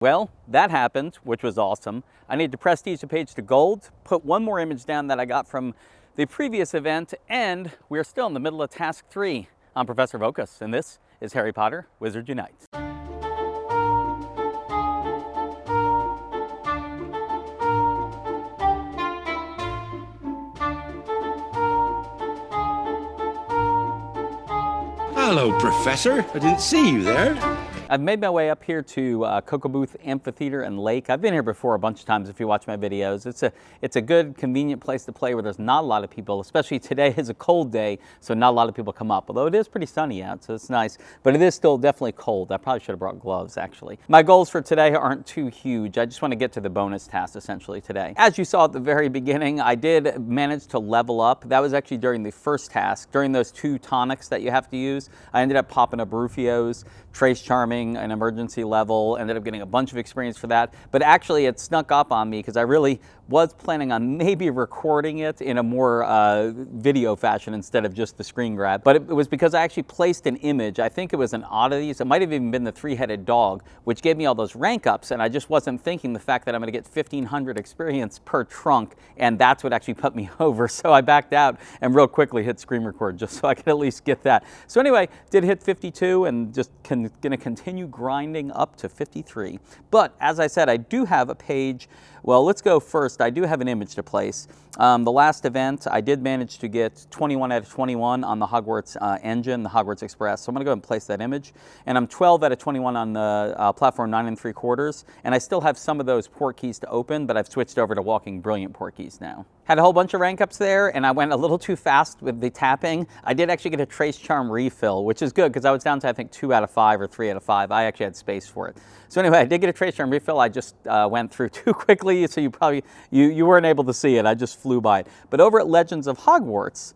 Well, that happened, which was awesome. I need to prestige the page to gold, put one more image down that I got from the previous event, and we're still in the middle of task 3. I'm Professorvoqas, and this is Harry Potter Wizards Unite. Hello, Professor. I didn't see you there. I've made my way up here to Cocoa Booth Amphitheater and Lake. I've been here before a bunch of times if you watch my videos. It's a good, convenient place to play where there's not a lot of people, especially today is a cold day, so not a lot of people come up. Although it is pretty sunny out, so it's nice. But it is still definitely cold. I probably should have brought gloves, actually. My goals for today aren't too huge. I just want to get to the bonus task, essentially, today. As you saw at the very beginning, I did manage to level up. That was actually during the first task. During those 2 tonics that you have to use, I ended up popping up Rufio's, Trace Charming, an emergency level, ended up getting a bunch of experience for that. But actually it snuck up on me because I really was planning on maybe recording it in a more video fashion instead of just the screen grab. But it was because I actually placed an image. I think it was an Oddities. It might have even been the 3-headed dog, which gave me all those rank ups, and I just wasn't thinking the fact that I'm going to get 1,500 experience per trunk, and that's what actually put me over. So I backed out and real quickly hit screen record just so I could at least get that. So anyway, did hit 52 and just going to continue grinding up to 53. But as I said, I do have a page. Well, let's go first. I do have an image to place. The last event, I did manage to get 21 out of 21 on the Hogwarts engine, the Hogwarts Express. So I'm going to go ahead and place that image. And I'm 12 out of 21 on the platform 9 3/4. And I still have some of those Portkeys to open, but I've switched over to Walking Brilliant Portkeys now. Had a whole bunch of rank ups there, and I went a little too fast with the tapping. I did actually get a Trace Charm refill, which is good because I was down to, I think, 2 out of 5 or 3 out of 5. I actually had space for it. So anyway, I did get a Trace Charm refill. I just went through too quickly, so you weren't able to see it. I just flew by it. But over at Legends of Hogwarts,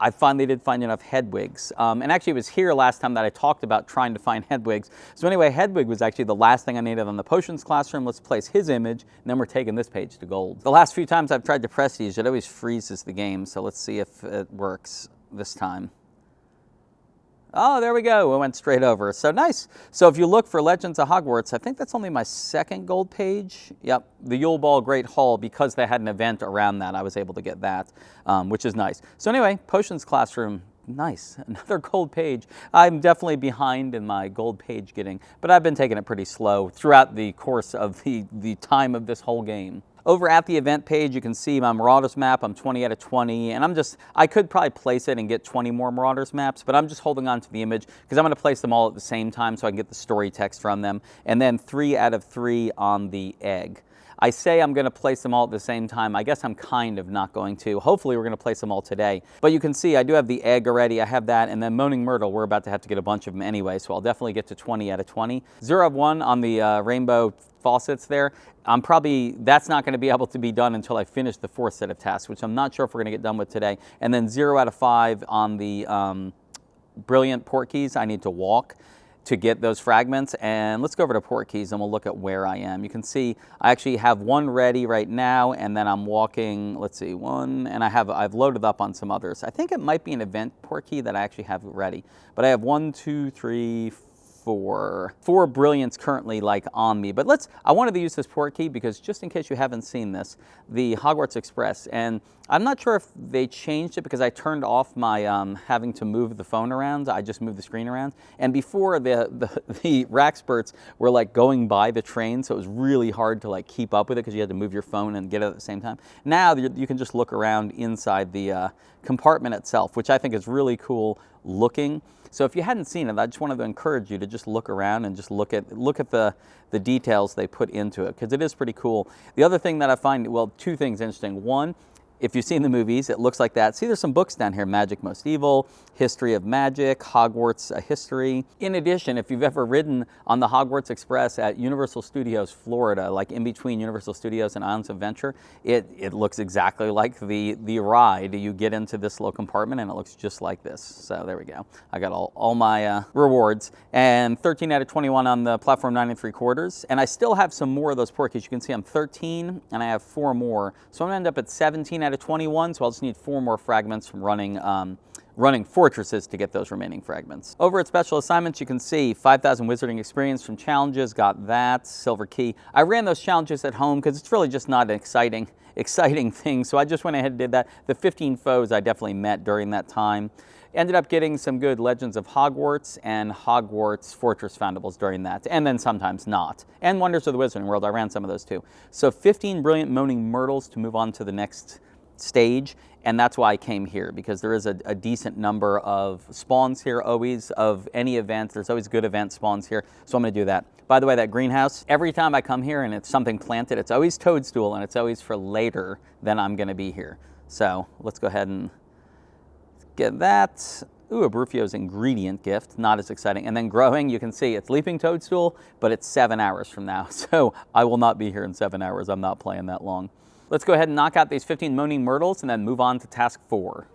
I finally did find enough Hedwigs. And actually it was here last time that I talked about trying to find Hedwigs. So anyway, Hedwig was actually the last thing I needed on the Potions classroom. Let's place his image, and then we're taking this page to gold. The last few times I've tried to prestige, it always freezes the game. So let's see if it works this time. Oh, there we go. We went straight over. So nice. So if you look for Legends of Hogwarts, I think that's only my 2nd gold page. Yep, the Yule Ball Great Hall, because they had an event around that, I was able to get that, which is nice. So anyway, Potions Classroom, nice. Another gold page. I'm definitely behind in my gold page getting, but I've been taking it pretty slow throughout the course of the time of this whole game. Over at the event page, you can see my Marauders map. I'm 20 out of 20, and I could probably place it and get 20 more Marauders maps, but I'm just holding on to the image because I'm going to place them all at the same time so I can get the story text from them, and then 3 out of 3 on the egg. I say I'm going to place them all at the same time. I guess I'm kind of not going to. Hopefully we're going to place them all today. But you can see I do have the egg already. I have that. And then Moaning Myrtle, we're about to have to get a bunch of them anyway. So I'll definitely get to 20 out of 20. 0 of 1 on the rainbow faucets there. That's not going to be able to be done until I finish the 4th set of tasks, which I'm not sure if we're going to get done with today. And then 0 out of 5 on the Brilliant Portkeys. I need to walk to get those fragments. And let's go over to Portkeys and we'll look at where I am. You can see I actually have 1 ready right now, and then I'm walking, let's see, 1, and I've loaded up on some others. I think it might be an event Portkey that I actually have ready. But I have 1, 2, 3, 4 brilliants currently on me. But I wanted to use this Portkey because just in case you haven't seen this, the Hogwarts Express, and I'm not sure if they changed it because I turned off my having to move the phone around. I just moved the screen around. And before the Raxperts were going by the train, so it was really hard to keep up with it because you had to move your phone and get it at the same time. Now you can just look around inside the compartment itself, which I think is really cool looking. So if you hadn't seen it, I just wanted to encourage you to just look around and just look at the details they put into it, because it is pretty cool. The other thing that I find, well, 2 things interesting. One, if you've seen the movies, it looks like that. See, there's some books down here: Magic Most Evil, History of Magic, Hogwarts History. In addition, if you've ever ridden on the Hogwarts Express at Universal Studios Florida, in between Universal Studios and Islands of Adventure, it looks exactly like the ride. You get into this little compartment and it looks just like this. So there we go. I got all my rewards, and 13 out of 21 on the platform 9 3/4. And I still have some more of those Portkeys. You can see I'm 13 and I have 4 more. So I'm going to end up at 17 out out of 21, so I'll just need 4 more fragments from running fortresses to get those remaining fragments. Over at special assignments, you can see 5,000 wizarding experience from challenges, got that, silver key. I ran those challenges at home because it's really just not an exciting thing, so I just went ahead and did that. The 15 foes I definitely met during that time. Ended up getting some good Legends of Hogwarts and Hogwarts Fortress Foundables during that, and then sometimes not. And Wonders of the Wizarding World, I ran some of those too. So 15 brilliant Moaning Myrtles to move on to the next stage, and that's why I came here, because there is a decent number of spawns here always of any event. There's always good event spawns here, so I'm going to do that. By the way, that greenhouse, every time I come here and it's something planted, it's always toadstool, and it's always for later than I'm going to be here. So let's go ahead and get that. Ooh, a Brufio's ingredient gift, not as exciting. And then growing, you can see it's leaping toadstool, but it's 7 hours from now. So I will not be here in 7 hours. I'm not playing that long. Let's go ahead and knock out these 15 Moaning Myrtles and then move on to task 4.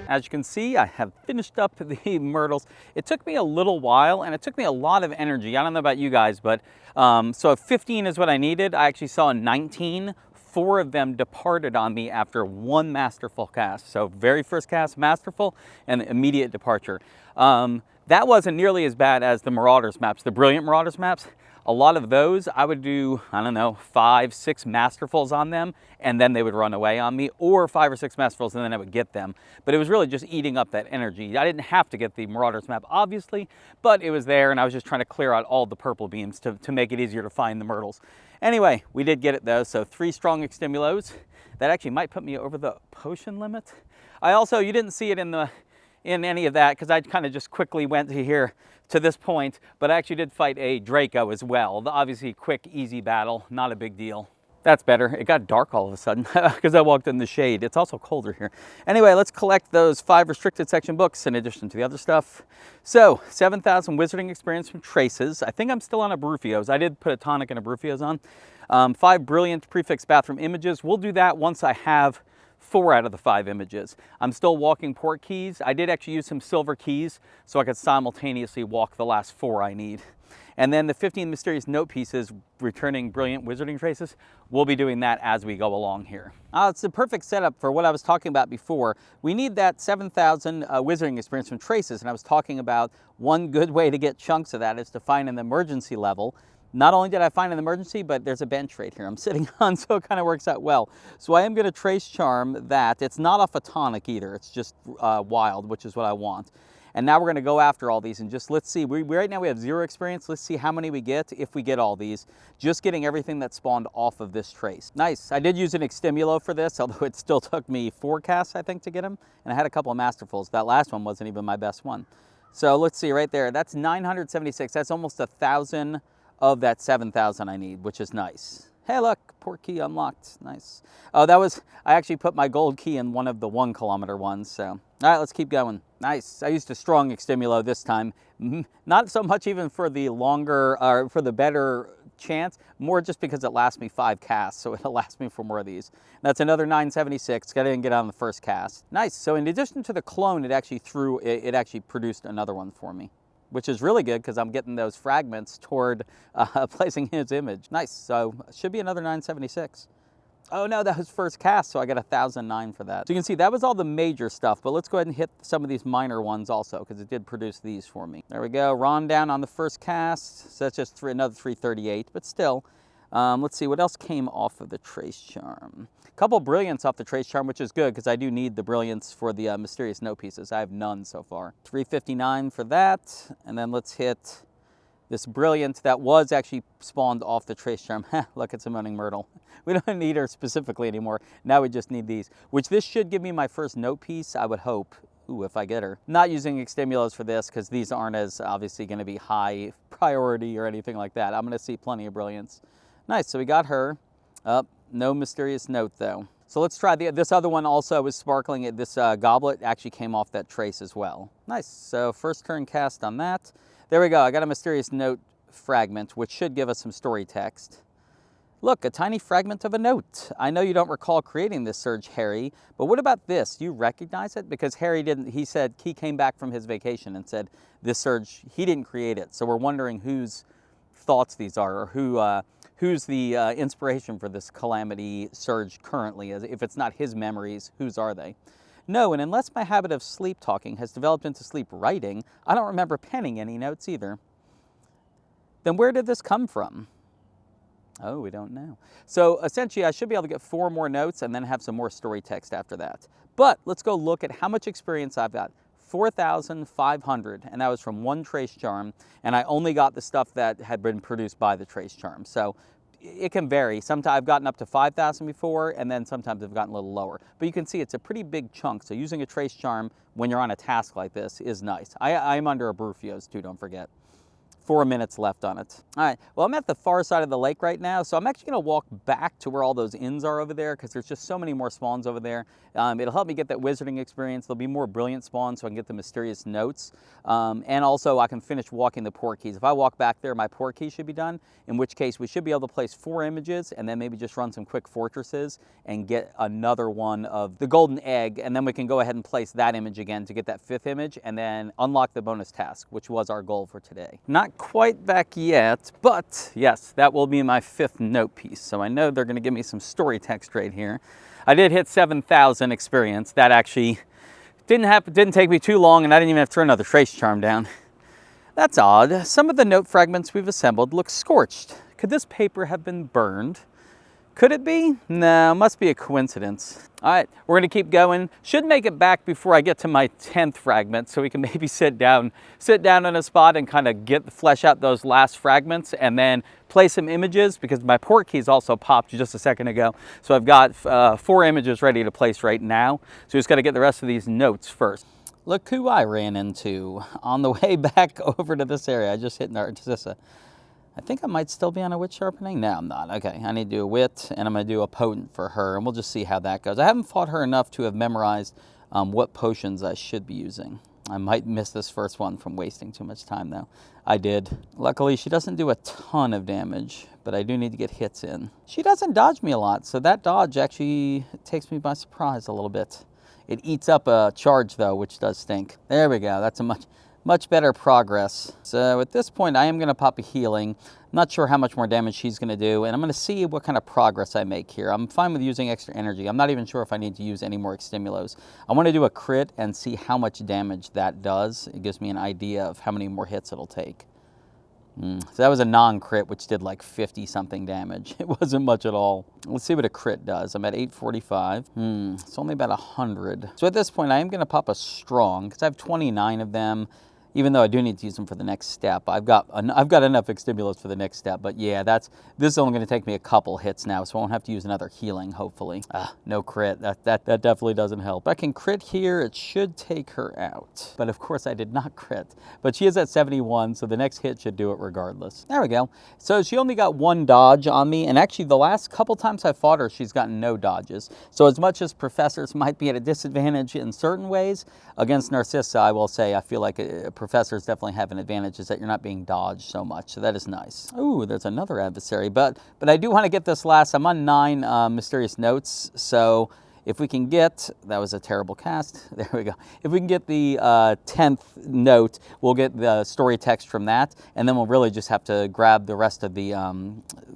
As you can see, I have finished up the Myrtles. It took me a little while, and it took me a lot of energy. I don't know about you guys, but so 15 is what I needed. I actually saw 19. 4 of them departed on me after 1 masterful cast. So very first cast, masterful, and immediate departure. That wasn't nearly as bad as the Marauders maps, the Brilliant Marauders maps. A lot of those, I would do, I don't know, 5, 6 masterfuls on them, and then they would run away on me, or 5 or 6 masterfuls, and then I would get them. But it was really just eating up that energy. I didn't have to get the Marauders map, obviously, but it was there, and I was just trying to clear out all the purple beams to make it easier to find the Myrtles. Anyway, we did get it though, so 3 strong Extimulos. That actually might put me over the potion limit. I also, you didn't see it in any of that, because I kind of just quickly went to here to this point, but I actually did fight a Draco as well. Obviously quick, easy battle, not a big deal. That's better. It got dark all of a sudden because I walked in the shade. It's also colder here. Anyway, let's collect those 5 restricted section books in addition to the other stuff. So 7,000 wizarding experience from Traces. I think I'm still on a Brufio's. I did put a tonic and a Brufio's on. 5 brilliant prefix bathroom images. We'll do that once I have 4 out of the 5 images. I'm still walking Portkeys. I did actually use some silver keys so I could simultaneously walk the last 4 I need. And then the 15 mysterious note pieces returning brilliant wizarding traces, we'll be doing that as we go along here. It's the perfect setup for what I was talking about before. We need that 7,000 wizarding experience from traces, and I was talking about one good way to get chunks of that is to find an emergency level. Not only did I find an emergency, but there's a bench right here I'm sitting on, so it kind of works out well. So I am going to trace charm that. It's not off a tonic either. It's just wild, which is what I want. And now we're going to go after all these and just let's see. Right now we have 0 experience. Let's see how many we get if we get all these. Just getting everything that spawned off of this trace. Nice. I did use an Extimulo for this, although it still took me 4 casts, I think, to get them. And I had a couple of Masterfuls. That last one wasn't even my best one. So let's see right there. That's 976. That's almost 1,000 of that 7,000 I need, which is nice. Hey, look, port key unlocked. Nice. Oh, I actually put my gold key in one of the 1 kilometer ones. So, all right, let's keep going. Nice. I used a strong Extimulo this time. Not so much even for the longer, or for the better chance, more just because it lasts me 5 casts, so it'll last me for more of these. That's another 976. I didn't get on the first cast. Nice. So in addition to the clone, it actually produced another one for me, which is really good because I'm getting those fragments toward placing his image. Nice, so it should be another 976. Oh no, that was first cast, so I got 1,009 for that. So you can see that was all the major stuff, but let's go ahead and hit some of these minor ones also because it did produce these for me. There we go, Ron down on the first cast, so that's just another 338, but still. Let's see, what else came off of the Trace Charm? A couple brilliants off the Trace Charm, which is good because I do need the brilliants for the mysterious note pieces. I have none so far. 359 for that, and then let's hit this brilliant that was actually spawned off the Trace Charm. Look, it's a Moaning Myrtle. We don't need her specifically anymore. Now we just need these, which this should give me my first note piece, I would hope. Ooh, if I get her. Not using Extimulos for this because these aren't as obviously going to be high priority or anything like that. I'm going to see plenty of brilliants. Nice, so we got her. No mysterious note though. So let's try this other one also was sparkling. This goblet actually came off that trace as well. Nice, so first turn cast on that. There we go, I got a mysterious note fragment, which should give us some story text. Look, a tiny fragment of a note. I know you don't recall creating this surge, Harry, but what about this? Do you recognize it? Because Harry didn't, he said he came back from his vacation and said this surge, he didn't create it. So we're wondering whose thoughts these are, or who's the inspiration for this calamity surge currently. If it's not his memories, whose are they? No, and unless my habit of sleep talking has developed into sleep writing, I don't remember penning any notes either. Then where did this come from? Oh, we don't know. So essentially, I should be able to get 4 more notes and then have some more story text after that. But let's go look at how much experience I've got. 4,500, and that was from 1 trace charm, and I only got the stuff that had been produced by the trace charm. So it can vary. Sometimes I've gotten up to 5,000 before, and then sometimes I've gotten a little lower. But you can see it's a pretty big chunk, so using a trace charm when you're on a task like this is nice. I'm under a Brufios too, don't forget. 4 minutes left on it. All right, well, I'm at the far side of the lake right now, so I'm actually gonna walk back to where all those inns are over there, because there's just so many more spawns over there. It'll help me get that wizarding experience. There'll be more brilliant spawns, so I can get the mysterious notes. And also I can finish walking the Portkeys. If I walk back there, my Portkeys should be done, in which case we should be able to place 4 images, and then maybe just run some quick fortresses and get another one of the golden egg, and then we can go ahead and place that image again to get that 5th image, and then unlock the bonus task, which was our goal for today. Not quite back yet, but yes, that will be my 5th note piece. So I know they're gonna give me some story text right here. I did hit 7,000 experience. That actually didn't take me too long, and I didn't even have to throw another trace charm down. That's odd. Some of the note fragments we've assembled look scorched. Could this paper have been burned? Could it be? No, must be a coincidence. All right, we're gonna keep going. Should make it back before I get to my 10th fragment, so we can maybe sit down on a spot and kind of flesh out those last fragments, and then play some images, because my Portkeys also popped just a second ago. So I've got 4 images ready to place right now. So we just gotta get the rest of these notes first. Look who I ran into on the way back over to this area. I just hit Narcissa. I think I might still be on a wit sharpening. No, I'm not. Okay, I need to do a wit, and I'm going to do a potent for her, and we'll just see how that goes. I haven't fought her enough to have memorized what potions I should be using. I might miss this first one from wasting too much time, though. I did. Luckily, she doesn't do a ton of damage, but I do need to get hits in. She doesn't dodge me a lot, so that dodge actually takes me by surprise a little bit. It eats up a charge, though, which does stink. There we go. That's a much better progress. So at this point, I am going to pop a healing. I'm not sure how much more damage she's going to do, and I'm going to see what kind of progress I make here. I'm fine with using extra energy. I'm not even sure if I need to use any more extimulos. I want to do a crit and see how much damage that does. It gives me an idea of how many more hits it'll take. So that was a non-crit, which did like 50-something damage. It wasn't much at all. Let's see what a crit does. I'm at 845. It's only about 100. So at this point, I am going to pop a strong, because I have 29 of them. Even though I do need to use them for the next step. I've got enough extimulos for the next step, but yeah, this is only going to take me a couple hits now, so I won't have to use another healing, hopefully. No crit. That definitely doesn't help. If I can crit here, it should take her out. But of course, I did not crit. But she is at 71, so the next hit should do it regardless. There we go. So she only got 1 dodge on me, and actually the last couple times I fought her, she's gotten no dodges. So as much as professors might be at a disadvantage in certain ways, against Narcissa, I will say I feel like professors definitely have an advantage, is that you're not being dodged so much, so that is nice. Ooh, there's another adversary, but I do want to get this last. I'm on 9 mysterious notes, so if we can get, that was a terrible cast, there we go. If we can get the 10th note, we'll get the story text from that, and then we'll really just have to grab the rest of the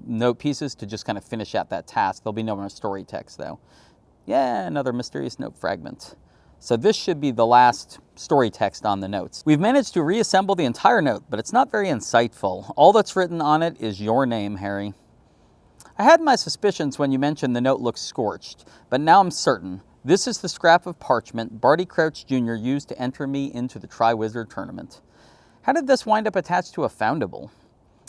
note pieces to just kind of finish out that task. There'll be no more story text, though. Yeah, another mysterious note fragment. So this should be the last story text on the notes. We've managed to reassemble the entire note, but it's not very insightful. All that's written on it is your name, Harry. I had my suspicions when you mentioned the note looks scorched, but now I'm certain. This is the scrap of parchment Barty Crouch Jr. used to enter me into the Triwizard Tournament. How did this wind up attached to a foundable?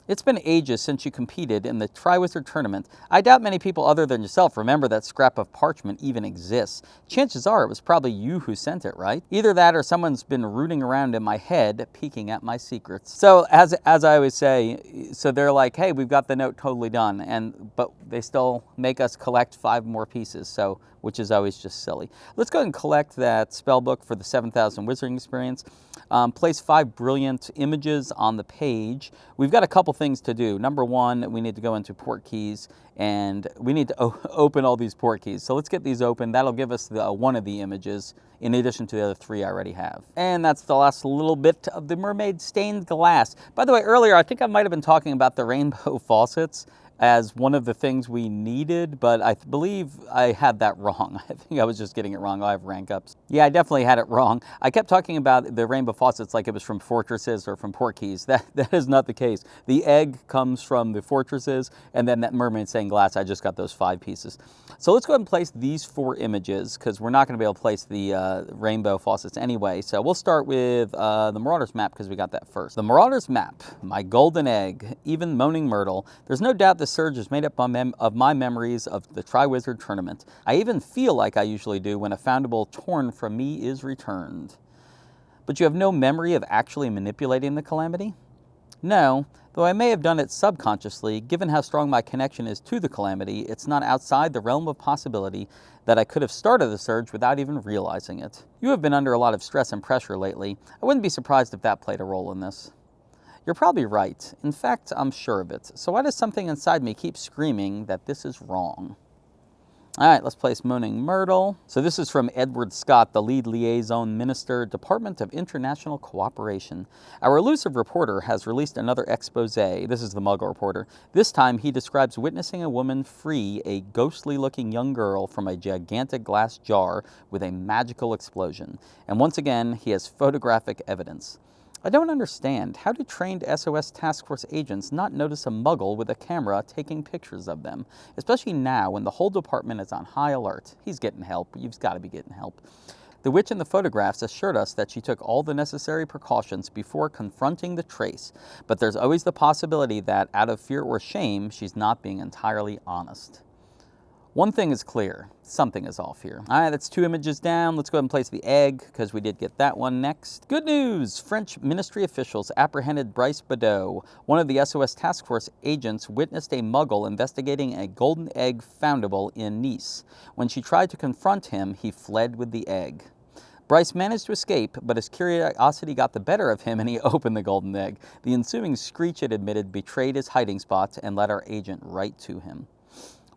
It's been ages since you competed in the Triwizard Tournament. I doubt many people other than yourself remember that scrap of parchment even exists. Chances are it was probably you who sent it, right? Either that or someone's been rooting around in my head, peeking at my secrets. So as I always say, so they're like, hey, we've got the note totally done, but they still make us collect 5 more pieces. So which is always just silly. Let's go ahead and collect that spell book for the 7,000 Wizarding Experience. Place 5 brilliant images on the page. We've got a couple things to do. Number one, we need to go into Portkeys, and we need to open all these Portkeys. So let's get these open. That'll give us one of the images, in addition to the other 3 I already have. And that's the last little bit of the mermaid stained glass. By the way, earlier I think I might have been talking about the rainbow faucets as one of the things we needed, but I believe I had that wrong. I think I was just getting it wrong. I have rank ups. Yeah, I definitely had it wrong. I kept talking about the rainbow faucets like it was from fortresses or from Portkeys. That is not the case. The egg comes from the fortresses, and then that mermaid stained glass, I just got those 5 pieces. So let's go ahead and place these 4 images, because we're not going to be able to place the rainbow faucets anyway. So we'll start with the Marauders map, because we got that first. The Marauders map, my golden egg, even moaning Myrtle. There's no doubt the surge is made up of my memories of the Triwizard Tournament. I even feel like I usually do when a foundable torn from me is returned. But you have no memory of actually manipulating the Calamity? No, though I may have done it subconsciously, given how strong my connection is to the Calamity, it's not outside the realm of possibility that I could have started the surge without even realizing it. You have been under a lot of stress and pressure lately. I wouldn't be surprised if that played a role in this. You're probably right. In fact, I'm sure of it. So why does something inside me keep screaming that this is wrong? All right, let's place Moaning Myrtle. So this is from Edward Scott, the lead liaison minister, Department of International Cooperation. Our elusive reporter has released another expose. This is the Muggle reporter. This time he describes witnessing a woman free a ghostly-looking young girl from a gigantic glass jar with a magical explosion. And once again, he has photographic evidence. I don't understand. How do trained SOS Task Force agents not notice a Muggle with a camera taking pictures of them? Especially now when the whole department is on high alert. He's getting help. You've got to be getting help. The witch in the photographs assured us that she took all the necessary precautions before confronting the trace, but there's always the possibility that, out of fear or shame, she's not being entirely honest. One thing is clear, something is off here. All right, that's 2 images down. Let's go ahead and place the egg, because we did get that one next. Good news! French ministry officials apprehended Bryce Badeau. One of the SOS Task Force agents witnessed a Muggle investigating a golden egg foundable in Nice. When she tried to confront him, he fled with the egg. Bryce managed to escape, but his curiosity got the better of him and he opened the golden egg. The ensuing screech, it admitted, betrayed his hiding spot and led our agent right to him.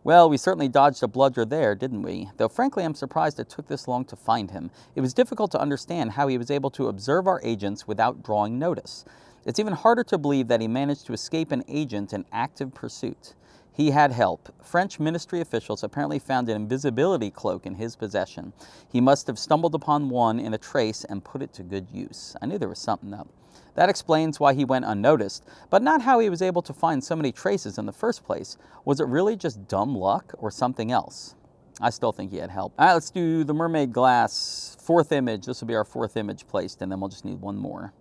Well, we certainly dodged a bludger there, didn't we? Though frankly, I'm surprised it took this long to find him. It was difficult to understand how he was able to observe our agents without drawing notice. It's even harder to believe that he managed to escape an agent in active pursuit. He had help. French ministry officials apparently found an invisibility cloak in his possession. He must have stumbled upon one in a trace and put it to good use. I knew there was something up. That explains why he went unnoticed, but not how he was able to find so many traces in the first place. Was it really just dumb luck or something else? I still think he had help. All right, let's do the mermaid glass. 4th image. This will be our 4th image placed, and then we'll just need one more.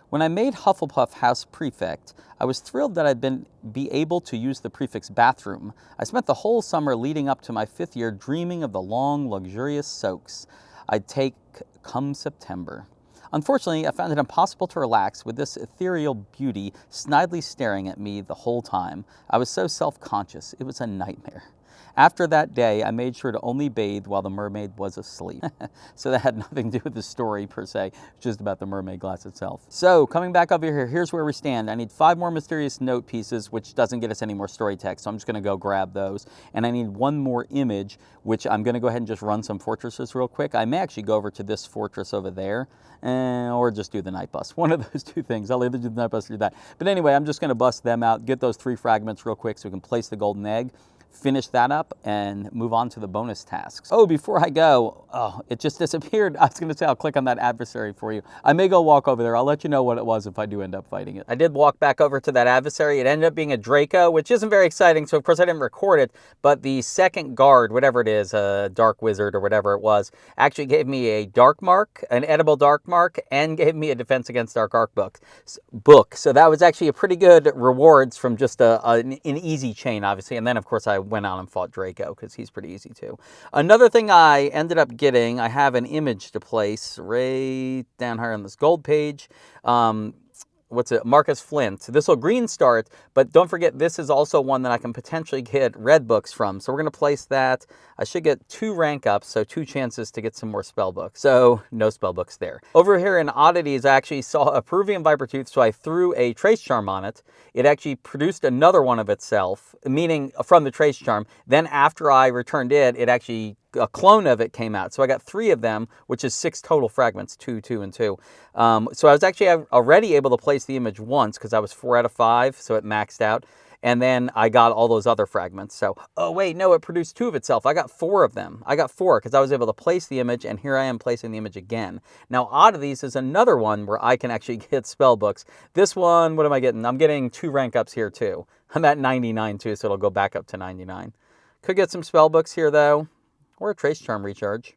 When I made Hufflepuff House prefect, I was thrilled that I'd be able to use the prefect's bathroom. I spent the whole summer leading up to my 5th year dreaming of the long, luxurious soaks I'd take come September. Unfortunately, I found it impossible to relax with this ethereal beauty snidely staring at me the whole time. I was so self-conscious. It was a nightmare. After that day, I made sure to only bathe while the mermaid was asleep. So that had nothing to do with the story per se, just about the mermaid glass itself. So coming back over here, here's where we stand. I need 5 more mysterious note pieces, which doesn't get us any more story text, so I'm just going to go grab those. And I need 1 more image, which I'm going to go ahead and just run some fortresses real quick. I may actually go over to this fortress over there, or just do the night bus. One of those 2 things. I'll either do the night bus or do that. But anyway, I'm just going to bust them out, get those 3 fragments real quick so we can place the golden egg. Finish that up and move on to the bonus tasks. Oh, before I go, it just disappeared. I was going to say I'll click on that adversary for you. I may go walk over there. I'll let you know what it was if I do end up fighting it. I did walk back over to that adversary. It ended up being a Draco, which isn't very exciting, so of course I didn't record it, but the second guard, whatever it is, a dark wizard or whatever it was, actually gave me a dark mark, an edible dark mark, and gave me a defense against dark arc book. So that was actually a pretty good rewards from just an easy chain, obviously, and then of course I went on and fought Draco because he's pretty easy too. Another thing I ended up getting, I have an image to place right down here on this gold page. what's it, Marcus Flint. This will green start, but don't forget this is also one that I can potentially get red books from. So we're going to place that. I should get 2 rank ups, so 2 chances to get some more spell books. So no spell books there. Over here in oddities, I actually saw a Peruvian Viper Tooth, so I threw a Trace Charm on it. It actually produced another one of itself, meaning from the Trace Charm. Then after I returned it, it actually, a clone of it came out. So I got 3 of them, which is 6 total fragments, 2, 2, and 2. So I was actually already able to place the image once because I was 4 out of 5, so it maxed out. And then I got all those other fragments. So, oh wait, no, it produced 2 of itself. I got 4 of them. I got 4 because I was able to place the image, and here I am placing the image again. Now, Oddities is another one where I can actually get spell books. This one, what am I getting? I'm getting 2 rank ups here too. I'm at 99 too, so it'll go back up to 99. Could get some spell books here though, or a Trace Charm recharge.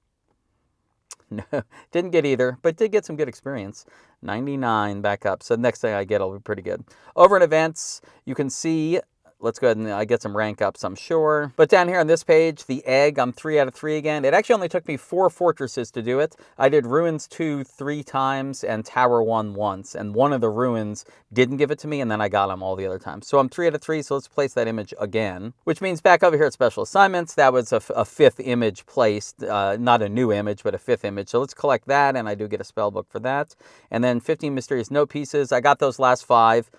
No, didn't get either, but did get some good experience. 99 back up. So next thing I get will be pretty good. Over in events, you can see, let's go ahead and I get some rank ups, I'm sure. But down here on this page, the egg, I'm 3 out of 3 again. It actually only took me 4 fortresses to do it. I did Ruins 2 3 times and Tower 1 once. And one of the Ruins didn't give it to me, and then I got them all the other times. So I'm 3 out of 3, so let's place that image again. Which means back over here at Special Assignments, that was a 5th image placed. Not a new image, but a 5th image. So let's collect that, and I do get a spell book for that. And then 15 Mysterious Note Pieces. I got those last 5.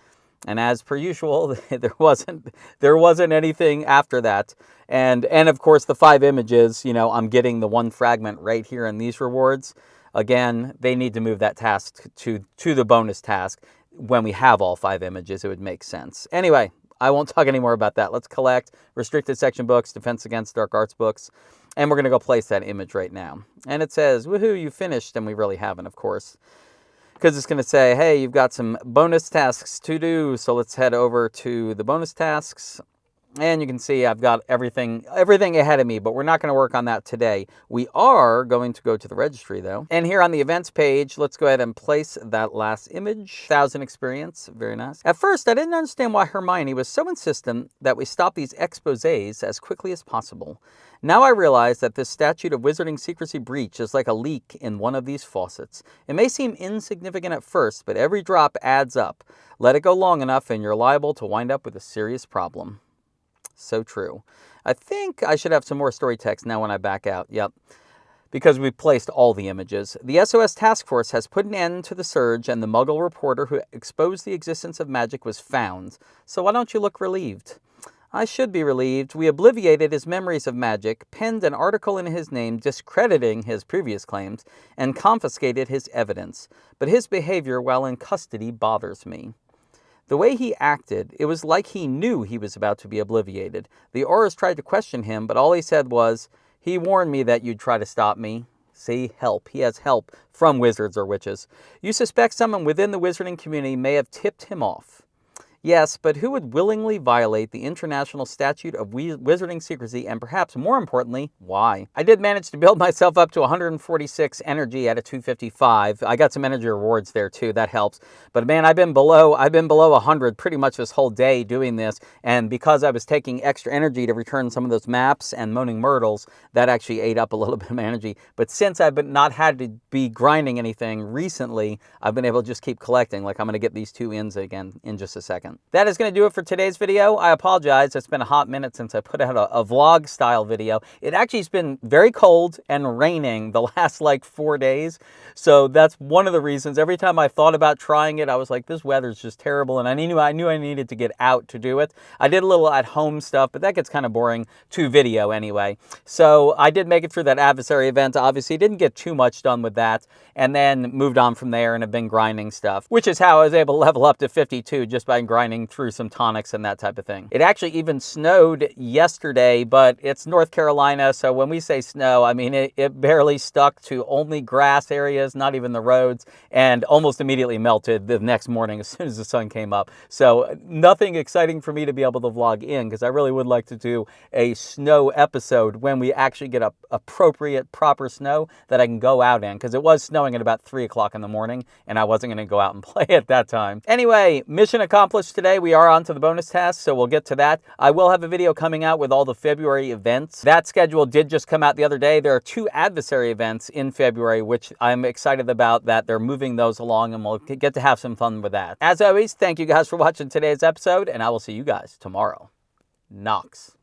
And as per usual, there wasn't anything after that. And of course, the 5 images, you know, I'm getting the 1 fragment right here in these rewards. Again, they need to move that task to the bonus task. When we have all 5 images, it would make sense. Anyway, I won't talk anymore about that. Let's collect restricted section books, Defense Against Dark Arts books, and we're going to go place that image right now. And it says, woohoo, you finished, and we really haven't, of course. Because it's going to say, hey, you've got some bonus tasks to do. So let's head over to the bonus tasks. And you can see I've got everything ahead of me, but we're not going to work on that today. We are going to go to the registry, though. And here on the events page, let's go ahead and place that last image. 1,000 experience. Very nice. At first, I didn't understand why Hermione was so insistent that we stop these exposés as quickly as possible. Now I realize that this statute of wizarding secrecy breach is like a leak in one of these faucets. It may seem insignificant at first, but every drop adds up. Let it go long enough and you're liable to wind up with a serious problem. So true. I think I should have some more story text now when I back out. Yep. Because we placed all the images. The SOS Task Force has put an end to the surge, and the Muggle reporter who exposed the existence of magic was found. So why don't you look relieved? I should be relieved. We obliviated his memories of magic, penned an article in his name discrediting his previous claims, and confiscated his evidence. But his behavior while in custody bothers me. The way he acted, it was like he knew he was about to be obliviated. The Aurors tried to question him, but all he said was, "He warned me that you'd try to stop me." See, help. He has help from wizards or witches. You suspect someone within the wizarding community may have tipped him off. Yes, but who would willingly violate the international statute of wizarding secrecy, and perhaps more importantly, why? I did manage to build myself up to 146 energy at a 255. I got some energy rewards there too, that helps. But man, I've been below 100 pretty much this whole day doing this, and because I was taking extra energy to return some of those maps and Moaning Myrtles, that actually ate up a little bit of my energy. But since I've not had to be grinding anything recently, I've been able to just keep collecting. Like I'm going to get these 2 ins again in just a second. That is going to do it for today's video. I apologize. It's been a hot minute since I put out a vlog style video. It actually has been very cold and raining the last like 4 days. So that's one of the reasons. Every time I thought about trying it, I was like, this weather's just terrible. And I knew I needed to get out to do it. I did a little at home stuff, but that gets kind of boring to video anyway. So I did make it through that adversary event. Obviously didn't get too much done with that, and then moved on from there and have been grinding stuff, which is how I was able to level up to 52 just by grinding through some tonics and that type of thing. It actually even snowed yesterday, but it's North Carolina, so when we say snow, I mean it barely stuck to only grass areas, not even the roads, and almost immediately melted the next morning as soon as the sun came up. So nothing exciting for me to be able to vlog in, because I really would like to do a snow episode when we actually get appropriate, proper snow that I can go out in, because it was snowing at about 3 o'clock in the morning, and I wasn't going to go out and play at that time. Anyway, mission accomplished today. We are on to the bonus task, so we'll get to that. I will have a video coming out with all the February events. That schedule did just come out the other day. There are 2 adversary events in February, which I'm excited about that they're moving those along, and we'll get to have some fun with that. As always, thank you guys for watching today's episode, and I will see you guys tomorrow. Knox.